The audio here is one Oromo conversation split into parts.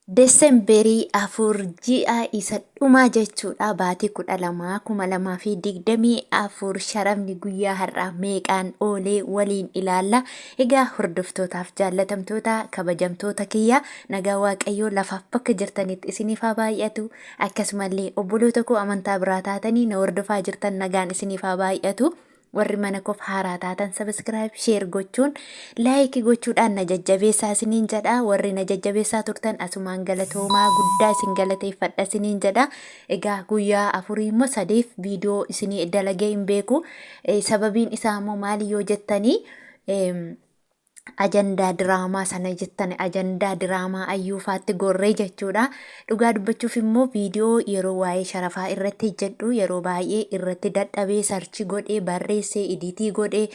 Desemberii afur ji'a isa dhumaa jechuudha. Baatii 12,2024 sharafni guyyaa har'aa meeqaan oolee waliin ilaalla. Egaa hordoftootaaf jaallatamtoota kabajamtoota kiyya nagaa waaqayyoo lafaaf bakka jirtanitti isiniif haa baay'atu. Akkasumallee obboloota koo amantaa biraa taatanii na hordofaa jirtan nagaan isiniif haa baay'atu. Warri mana koof haaraa taatan subscribe share gochuun like gochuudhaan na jajjabeessaa isiniin jedha. Warri na jajjabeessaa turtan asumaan galatoomaa guddaa isin galateeffadha isiniin jedha. Egaa guyyaa afurii immoo sadeef viidiyoo isinii dalagee hin beeku. Sababiin isaa immoo maali yoo jettanii ajandaa diraamaa sana jettan ajandaa diraamaa ayyuufaatti gorree jechuudha. Dhugaa dubbachuuf immoo viidiyoo yeroo waa'ee sharafaa irratti jedhu yeroo baay'ee irratti dadhabee sarchi godhee barreessee editii godhee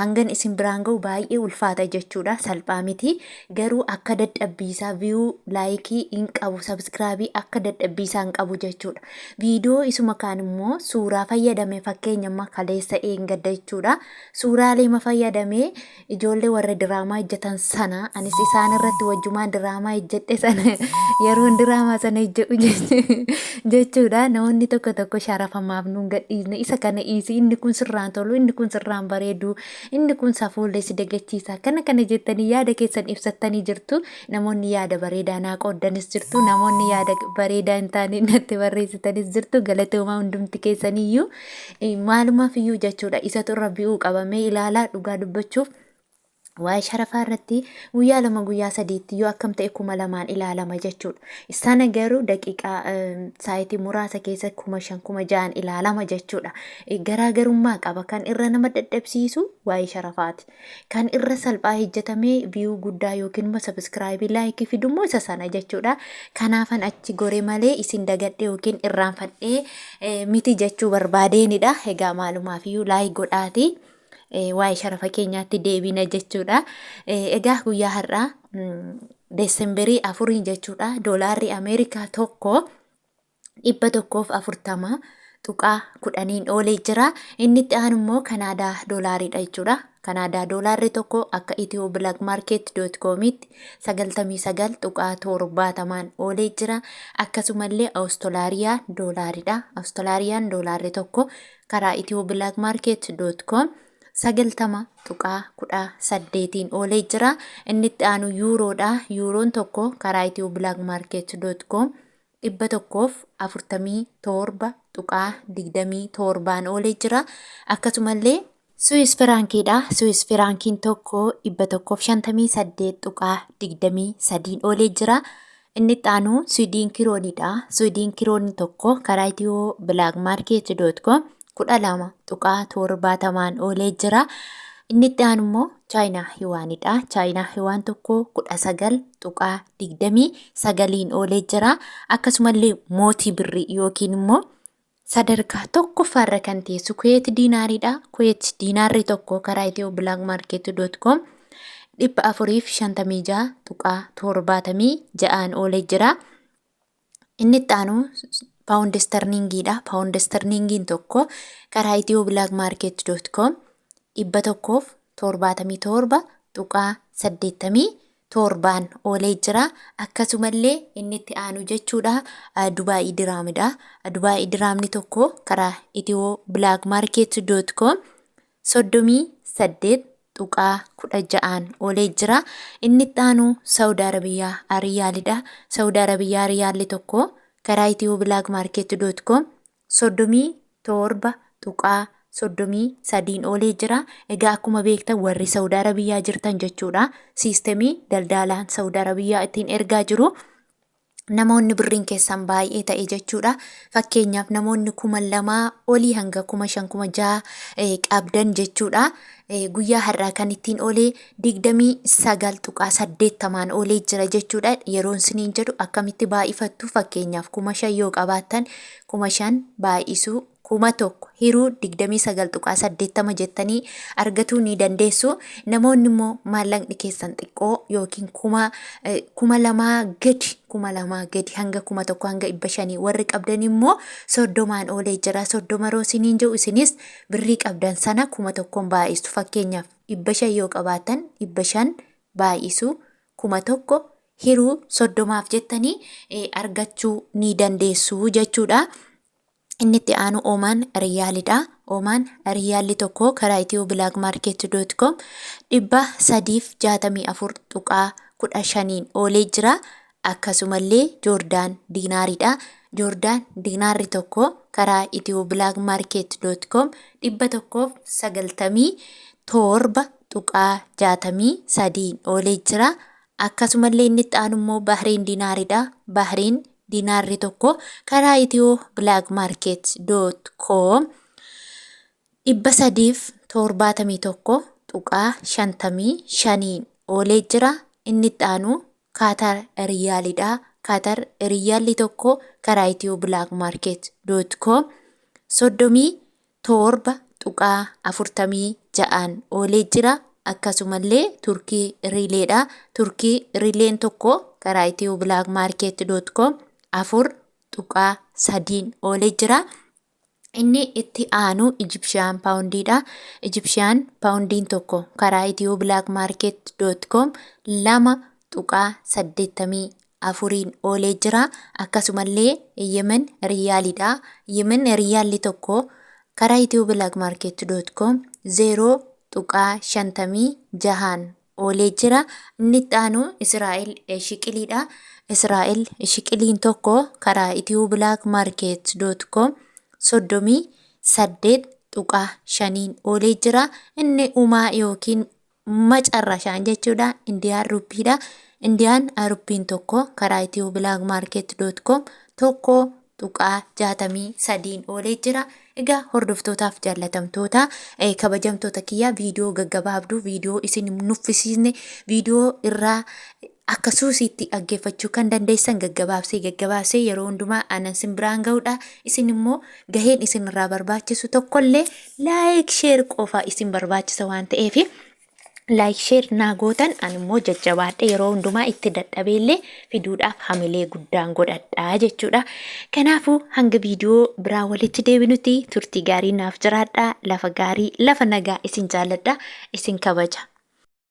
hangan isin biraan ga'u baay'ee ulfaata jechuudha. Salphaa miti garuu akka dadhabbiisaa viyuu laayikii hin qabu sabskraabii akka dadhabbiisaa hin qabu jechuudha. Viidiyoo isuma kaan immoo suuraa fayyadame fakkeenya amma kaleessa eengadda jechuudha. Suuraalee ma fayyadame ijoollee warra diraamaa hojjetan sana anis isaan irratti wajjumaan diraamaa hojjedhe sana yeroon diraamaa sana hojjedhu jechuudha. Namoonni tokko tokko sharafamaaf nuun gadhiisne isa kana dhiisi inni kun sirraan tolu inni kun sirraan bareedu inni kun safuullee si dagachiisa kana jettanii yaada keessan ibsattanii jirtu. Namoonni yaada bareedaa naa qooddanis jirtu namoonni yaada bareedaa hin taane natti barreessitanis jirtu. Galatoomaa hundumti keessaniyyuu maalumaaf iyyuu jechuudha. Isatu irra bi'uu qabamee ilaalaa dhugaa dubbachuuf. Waa'ee sharafaa irratti guyyaa lama guyyaa sadiitti yoo akkam ta'e 2,000 ilaalama jechuudha. Isaan garuu daqiiqaa saayitii muraasa keessa 5,000 ilaalama jechuudha. Garaagarummaa qaba. Kan irra nama dadhabsiisu waa'ee sharafaati. Kan irra salphaa hojjetamee viyuu guddaa yookiin immoo sabskraayibii laayikii fidummoo isa sana jechuudha. Kanaafan achi goree malee isin dagadhee yookiin irraanfadhee miti jechuu barbaadeenidha. Egaa maalumaaf iyyuu laayik godhaati. Waa'ee sharafa keenyaatti deebina jechuudha. Egaa guyyaa har'aa Desemberii 4 jechuudha. Doolaarri Ameerikaa tokko 140.10 oolee jira. Inni itti aanu immoo Kanaadaa doolaariidha jechuudha. Kanaadaa doolaarri tokko akka itiyooblaakmaarkeet.comitti 99.70 oolee jira. Akkasumallee Awustiraaliyaa doolaariidha. Awustiraaliyaa doolaarri tokko karaa itiyooblaakmaarkeet.com 90.18 oolee jira. Inni itti aanu yuuroodha. Yuuroon tokko karaa itiyooblaakmaarkeet.com 147.27 oolee jira. Akkasumallee Swiss firaankiidha. Swiss firaankiin tokko 158.23 oolee jira. Inni itti aanu Swiidin kirooniidha. Swiidin kiroon tokko karaa itiyooblaakmaarkeet.com 12.70 oolee jira. Inni itti aanu immoo Chaayinaa Hiwaanidha. Chaayinaa Hiwaan tokko 19.29 oolee jira. Akkasumallee mootii birrii yookiin immoo sadarkaa tokkoffaarra kan teessu Kuweet diinaariidha. Kuweet diinaarri tokko karaa itiyooblaakmaarkeet.com 456.76 oolee jira. Inni itti aanu Pound sterlingiidha. Pound sterlingiin tokko karaa itiyooblaakmaarkeet.com 177.87 oolee jira. Akkasumallee inni itti aanu jechuudha Dubaayii diraamidha. Dubaayii diraamni tokko karaa itiyooblaakmaarkeet.com 38.16 oolee jira. Inni itti aanu Saawudii Arabiyaa riyaalidha. Saawudii Arabiyaa riyaalli tokko karaa itiyooblaakmaarkeet.com 37.33 oolee jira. Egaa akkuma beektan warri Saawudii Arabiyaa jirtan jechuudha. Siistemii daldalaan Saawudii Arabiyaa ittiin ergaa jiru. Namoonni birriin keessan baay'ee ta'e jechuudha. Fakkeenyaaf namoonni 2,000 olii hanga 5,000 qabdan jechuudha. Guyyaa har'aa kan ittiin oolee 29.80 oolee jira jechuudha. Yeroon siniin jedhu akkamitti baay'ifattu fakkeenyaaf 5,000 yoo qabaattan 5,000 baay'isuu 1,000 hiruu 29.80 jettanii argatuu ni dandeessu. Namoonni immoo maallaqni keessan xiqqoo yookiin 2,000 gadi hanga 1,000 hanga 500 warri qabdan immoo 30 oolee jira. 30 roo siniin jedhu isinis birrii qabdan sana 1,000 baay'istu fakkeenyaaf 500 yoo qabaattan 500 baay'isu 1,000 hiruu 30 jettanii argachuu ni dandeessu jechuudha. Inni itti aanu Omaan Riyaalidha. Omaan Riyaalli tokko karaa ethioblagmarket.com 364.15 oolee jira. Akkasumallee Joordaan Diinaaridha. Joordaan Diinaarri tokko karaa ethioblagmarket.com 197.63 oolee jira. Akkasumallee inni itti aanu immoo Bahrein Diinaaridha. Bahrein Diinaarri tokko karaa ethioblagmarket.com 371.55 oolee jira. Inni itti aanu Qatar Riyaalidha. Qatar Riyaalli tokko karaa ethioblagmarket.com 37.46 oolee jira. Akkasumallee Turkii Riileedha. Turkii Riileen tokko karaa ethioblagmarket.com 4.3 oolee jira. Inni itti aanu Egyptian Poundidha. Egyptian Poundiin tokko karaa ethioblagmarket.com 2.84 oolee jira. Akkasumallee Yemen Riyaalidha. Yemen Riyaalli tokko karaa ethioblagmarket.com 0.56 oolee jira. Inni itti aanu Israa'el Shiqiliidha. Israa'el Shiqiliin tokko karaa ethioblagmarket.com 38.5 oolee jira. Inni umaa yookiin macarrashaan jechuudha. Indiyaan Ruppiidha. Indiyaan Ruppiin tokko karaa ethioblagmarket.com 1.63 oolee jira. Egaa hordoftootaaf jaallatamtoota kabajamtoota kiyyaa viidiyoo gaggabaabduu viidiyoo isin nuffisiisne viidiyoo irraa akka suusiitti dhaggeeffachuu kan dandeessan gaggabaabsee yeroo hundumaa anan sin biraan ga'uudha. Isin immoo gaheen isin irraa barbaachisu tokkollee laayik sheer qofaa isin barbaachisa waan ta'eef laayik sheer naa gootan ani immoo jajjabaadhe yeroo hundumaa itti dadhabeellee fiduudhaaf hamilee guddaan godhadhaa jechuudha. Kanaafuu hanga viidiyoo biraa walitti deebinutti turtii gaarii naaf jiraadhaa. Lafa gaarii lafa nagaa isin jaalladha isin kabaja.